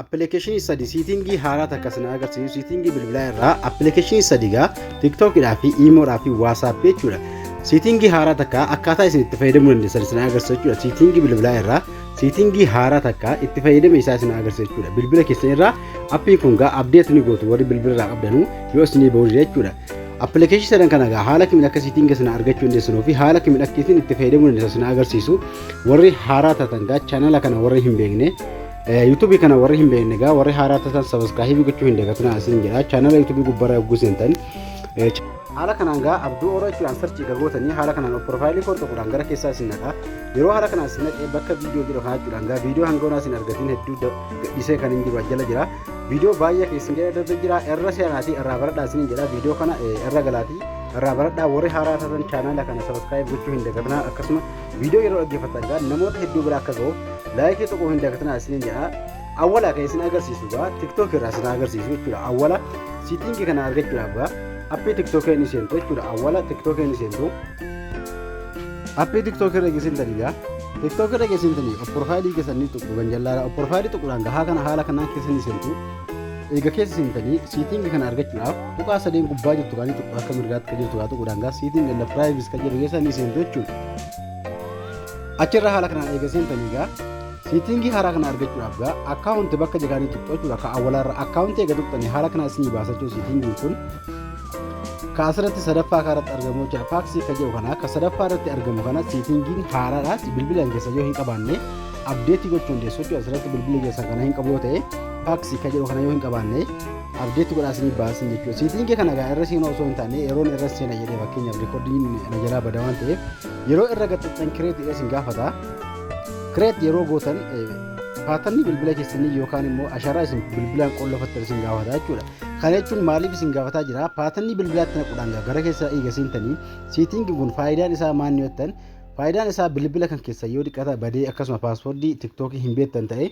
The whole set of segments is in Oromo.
Appilikeeshinii sadii siitingii haaraa takka isin agarsiisu siitingii bilbilaa irraa appilikeeshinii sadiigaa TikTokidhaa fi Imoodhaa fi WhatsApp jechuudha. Siitingii haaraa takka akkaataa isin itti fayyadamuu dandeessan isin agarsiisu jechuudha. Siitingii bilbilaa irraa siitingii haaraa takka itti fayyadama isaa isin agarsiisu jechuudha. Bilbila keessan irraa appiin kun gaa update ni gootu warri bilbila irraa qabdanuu yoo isin ba'u jechuudha. Appilikeeshinii sadan kana gaa haala kamiin akka siitingii isin argachuu dandeessanuu fi haala kamiin akka isin itti fayyadamuu dandeessan isin agarsiisu warri haaraa taatan gaa chaanala kana warri hin beekne YouTube kana warri hin beekne gaa warri haaraa taatan subscribe gochuu hin dagatinaa isin jedha. Channel YouTube gubbara gusentan haala kanaan gaa abduu oro jechuudhaan sarchii gagootanii haala kanaan profaayilii koo tokkodhaan gara keessaa isin naqa. Yeroo haala kanaan isin naqee bakka viidiyoo jedhu kana jechuudhaan gaa viidiyoo hangoonaa isin argatiin hedduu gadhiisee kan hin jiru jala jira. Viidiyoo baay'ee keessan jedha darbe jira. Irra seenaatii irraa baradhaa isin jedha. Viidiyoo kana irra galaatii irraa baradhaa warri haaraa taatan channel kana subscribe gochuu hin dagatinaa. Akkasuma viidiyoo yeroo dhaggeeffatan gaa namoota hedduu bira akka ga'u like tokko hin dagatinaa isin jedha. Awwala kan isin agarsiisu gaa TikTok irraa isin agarsiisu jechuudha. Awwala siitingii kana argachuudhaaf gaa appii TikTok ni seentu jechuudha. Awwala TikTok ni seentu. Appii TikTok irra geessintanii gaa TikTok irra geessintanii profaayilii keessanii tuqu ganjallaadha. Profaayilii tuquudhaan gaa kana haala kanaan keessa ni seentu. Egaa keessa seentanii siitingii kana argachuudhaaf tuqaa sadeen gubbaa jirtu kan tuqu akka mirgaatti jirtu gaa tuquudhaan gaa siitingii la privacy kan jedhu keessa ni seentu jechuudha. Achirra haala kanaan eega seentanii gaa siitingii haaraa kana argachuudhaaf gaa akkaawunti bakka jedhanii tuqxu jechuudha. Akka awwalaarra akkaawunti eega tuqxanii haala kanaan isinii baasachuu siitingiin kun ka asirratti sadaffaa irratti argamu jechuudha. Paaksii ka jedhu kana akka sadaffaa irratti argamu kana siitingiin haaraadhaas bilbilaan keessa yoo hin qabaanne abdeetii gochuu dandeessu jechuudha. Asirratti bilbila keessa kana hin qabu yoo ta'e paaksii ka jedhu kana yoo hin qabaanne abdeetii godhaa isinii baasin jechuudha. Siitingii kana gaa irra seenuu osoo hin taane yeroon irra seena jedhee fakkeenyaaf rikoordiin na jalaa bada waan ta'eef yeroo irra gaxxixan kireetii isin gaafata. Kireet yeroo gootan paatanni bilbila keessanii yookaan immoo ashaaraa isin bilbilaan qollofattan isin gaafata jechuudha. Kana jechuun maaliif isin gaafataa jira? Paatanni bilbilaatti naquudhaan gara keessa eega seentanii siitingiin kun faayidaan isaa maal ni jettan? Faayidaan isaa bilbila kan keessa yoo dhiqata badee akkasuma paaspoortii TikTokii hin beektan ta'e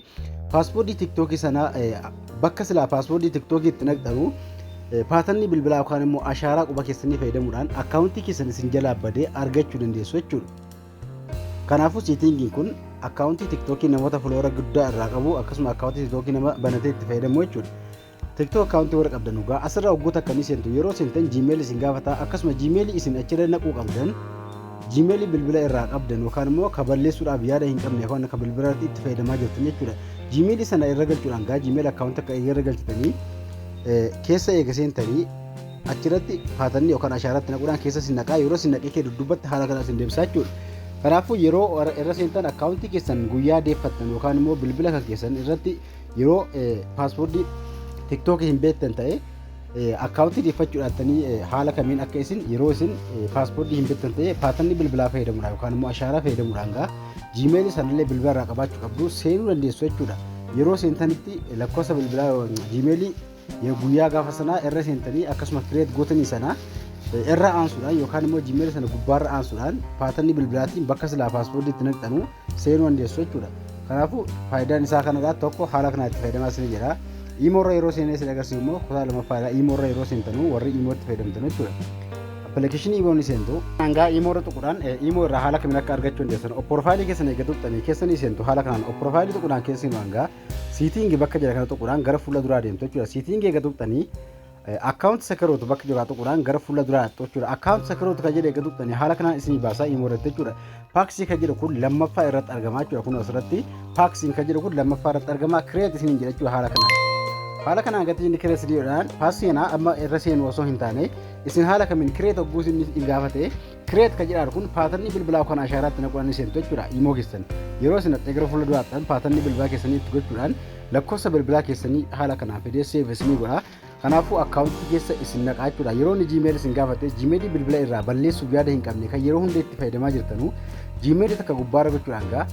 paaspoortii TikTokii sana bakka silaa paaspoortii TikTokii itti naqxanu paatanni bilbilaa yookaan immoo ashaaraa quba keessanii fayyadamuudhaan akkaawuntii keessan isin jalaa badee argachuu dandeessu jechuudha. Kanaafuu siitingiin kun akkaawuntii TikTokii namoota follower guddaa irraa qabu akkasuma akkaawuntii TikTokii nama banatee itti fayyadamu jechuudha. TikTok akkaawuntii warra qabdan dhugaa asirraa waggoota akkamii seentu yeroo seentan Gmail isin gaafata akkasuma Gmail isin achirra naquu qabdan Gmail bilbila irraa qabdan yookaan immoo kaballeessuudhaaf yaada hin qabne yookaan akka bilbilaatti itti fayyadamaa jirtan jechuudha. Gmail sana irra galchuudhaan gaa Gmail akkaawuntii akka irra galchitanii keessa eega seentanii achirratti paatanni yookaan ashaaratti naquudhaan keessa isin naqaa yeroo isin naqee kee dudduubatti haala kana isin deebisaa jechuudha. Kanaafuu yeroo irra seentan akkaawuntii keessan guyyaa deeffattan yookaan immoo bilbila kan keessan irratti yeroo paaspoortii TikTok hin beektan ta'e akkaawuntii deeffachuudhaatanii haala kamiin akka isin yeroo isin paaspoortii hin beektan ta'e paatanni bilbilaa fayyadamuudhaan yookaan immoo ashaaraa fayyadamuudhaan gaa Gmail sanallee bilbila irraa qabaachuu qabdu seenuu dandeessu jechuudha. Yeroo seentanitti lakkoofsa bilbilaa Gmail guyyaa gaafa sanaa irra seentanii akkasuma kireet gootanii sanaa irra aansuudhaan yookaan immoo Gmail sana gubbaarra aansuudhaan paatanni bilbilaatiin bakka silaa paaspoortii itti naqxanu seenuu dandeessu jechuudha. Kanaafuu faayidaan isaa kanadhaa tokko haala kanaa itti fayyadamaa isin jedha. Imoorra yeroo seenee isin agarsiisu immoo kutaa lamaffaadha. Imoorra yeroo seentanuu warri imootti fayyadamtan jechuudha. Appilikeeshinii imoon seentu hangaa imoorra tuquudhaan imoo irraa haala kamiin akka argachuu dandeessan profaayilii keessan eega tuqxanii keessanii seentu haala kanaan profaayilii tuquudhaan keessanii hangaa siitingii bakka jira kana tuquudhaan gara fuula duraa deemtu jechuudha. Siitingii eega tuqxanii akkaawunti sakarootu bakka jiraa tuquudhaan gara fuula duraa jechuudha. Akkaawunti sakarootu kan jedhe eega tuqxanii haala kanaan isinii baasaa imoorratti jechuudha. Paaksii kan jedhu kun lammaffaa irratti argamaa jechuudha. Kun asirratti paaksiin kan jedhu kun lammaffaa irratti argamaa kireet isiniin jedha jechuudha haala kanaan. Haala kanaan gati inni kireet sidiidhaan paaseenaa amma irra seenu osoo hin taane isin haala kamiin kireet hogguu isin gaafate kireet kan jedhaan kun paatanni bilbilaa kan ashaaraatti naquudhaan seentu jechuudha. Imoo keessan yeroo isin gara fuula duraattan paatanni bilbilaa keessanii itti gochuudhaan lakkoofsa bilbilaa keessanii haala kanaan fidee seef isinii godha. Kanaafuu akkaawuntii keessa isin naqaa jechuudha. Yeroo inni Gmail isin gaafate Gmail bilbila irraa balleessuuf yaada hin qabne kan yeroo hunda itti fayyadamaa jirtanu Gmail takka gubbaarra gochuudhaan gaa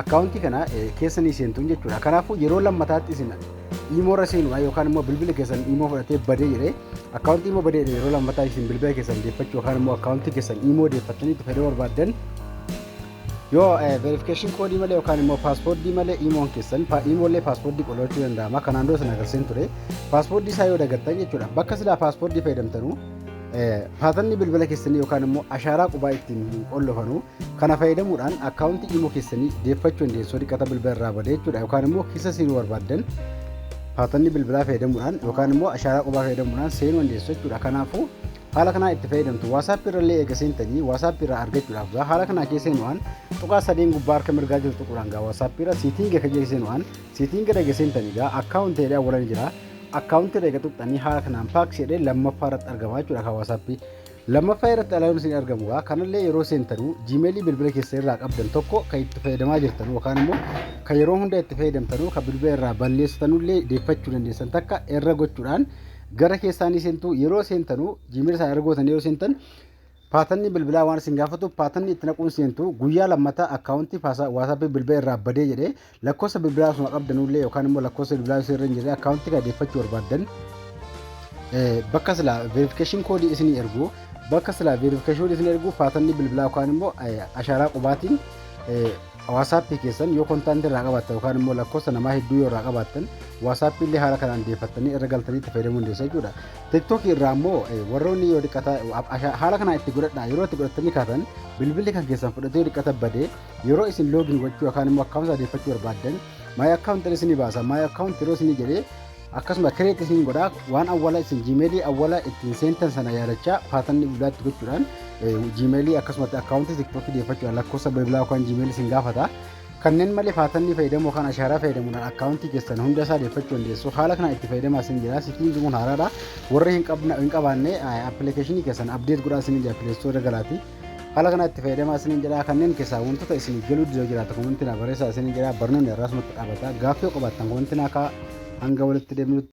akkaawuntii kana keessa ni seentuun jechuudha. Kanaafuu yeroo lammataatti isin imoorra seenuudhaan yookaan immoo bilbila keessan imoo fudhatee badee jedhee akkaawuntii imoo badee yeroo lammataa isin bilbila keessan deeffachuu yookaan immoo akkaawuntii keessan imoo deeffattanii itti fayyadamuu barbaaddan yoo verification koodii malee yookaan immoo paaspoortii malee imoon keessan imoolee paaspoortii qolachuu danda'ama. Kanaan dura sana agarsiisan ture paaspoortii isaa yoo dagattan jechuudha. Bakka silaa paaspoortii fayyadamtanuu paatanni bilbila keessanii yookaan immoo ashaaraa qubaa ittiin qollofanu kana fayyadamuudhaan akkaawuntii imo keessanii deeffachuu dandeessu dhiqata bilbila irraa badee jechuudha. Yookaan immoo keessa seenuu barbaaddan paatanni bilbilaa fayyadamuudhaan yookaan immoo ashaaraa qubaa fayyadamuudhaan seenuu dandeessu jechuudha. Kanaafuu haala kanaa itti fayyadamtu. WhatsApp irrallee eega seentanii WhatsApp irraa argachuudhaaf haala kanaa keessa seenuudhaan tuqaa sadeen gubbaa harka mirgaa jiru tuquudhaan WhatsApp irra siitingi akka seenuudhaan siitingi irra seentanii akkaawuntii jedhee awwalan jira. Akkaawuntii irra tuqxanii haala kanaan paaks jedhee lammaffaa irratti argamaa jechuudha WhatsApp. Lammaffaa irratti alaaluun isin argamu kanallee yeroo seentanuu Gmailii bilbila keessa irraa qabdan tokko kan itti fayyadamaa jirtan yookaan immoo kan yeroo hunda itti fayyadamtanuu kan bilbila irraa balleessitanullee deeffachuu dandeessan takka irra gochuudhaan gara keessaanii seentuu yeroo seentanuu Gmail isaa irra gootan yeroo seentan paatanni bilbilaa waan isin gaafatu paatanni itti naquun seentuu guyyaa lammataa akkaawuntii WhatsApp bilbila irraa badee jedhee lakkoofsa bilbilaa suma qabdanullee yookaan immoo lakkoofsa bilbilaa irra hin jirre akkaawuntii kan deeffachuu barbaadan bakka silaa verification koodii isin ergu bakka silaa verification isin ergu paatanni bilbilaa yookaan immoo ashaaraa qubaatiin WhatsApp keessan yoo kontaantii irraa qabaattan yookaan immoo lakkoofsa namaa hedduu yoo irraa qabaattan WhatsApp illee haala kanaan deeffattanii irra galtanii itti fayyadamuu dandeessu jechuudha. TikTok irraa immoo warroonni yoo dhiqata haala kanaan itti godhadha yeroo itti godhattanii kaatan bilbilli kan keessan fudhatee yoo dhiqata badee yeroo isin loogin gochuu yookaan immoo akkaawuntii deeffachuu barbaaddan maay akkaawuntii isin baasa maay akkaawuntii yeroo isin jedhee akkasuma kireet isin godhaa waan awwala isin Gmailii awwala ittiin seentan sana yaadachaa paatanni bilbilaatti gochuudhaan Gmailii akkasumatti akkaawuntii TikTok deeffachuudhaan lakkoofsa bilbilaa yookaan Gmailii isin gaafata. Kanneen malee paatanni fayyadamu yookaan ashaaraa fayyadamuudhaan akkaawuntii keessan hunda isaa deeffachuu dandeessu. Haala kana itti fayyadamaa isin jira. Siitingi kun haaraadha. Warri hin qabaanne appilikeeshinii keessan abdeet godhaa isin jira pileestoorii galaati. Haala kana itti fayyadamaa isin jira. Kanneen keessaa wantoota isin galuu didoo jiraata komentiin barreessaa isin jira. Barnoonni irraasumatti dhaabata. Gaaffii qabaattan komentiin akka hanga walitti deemnu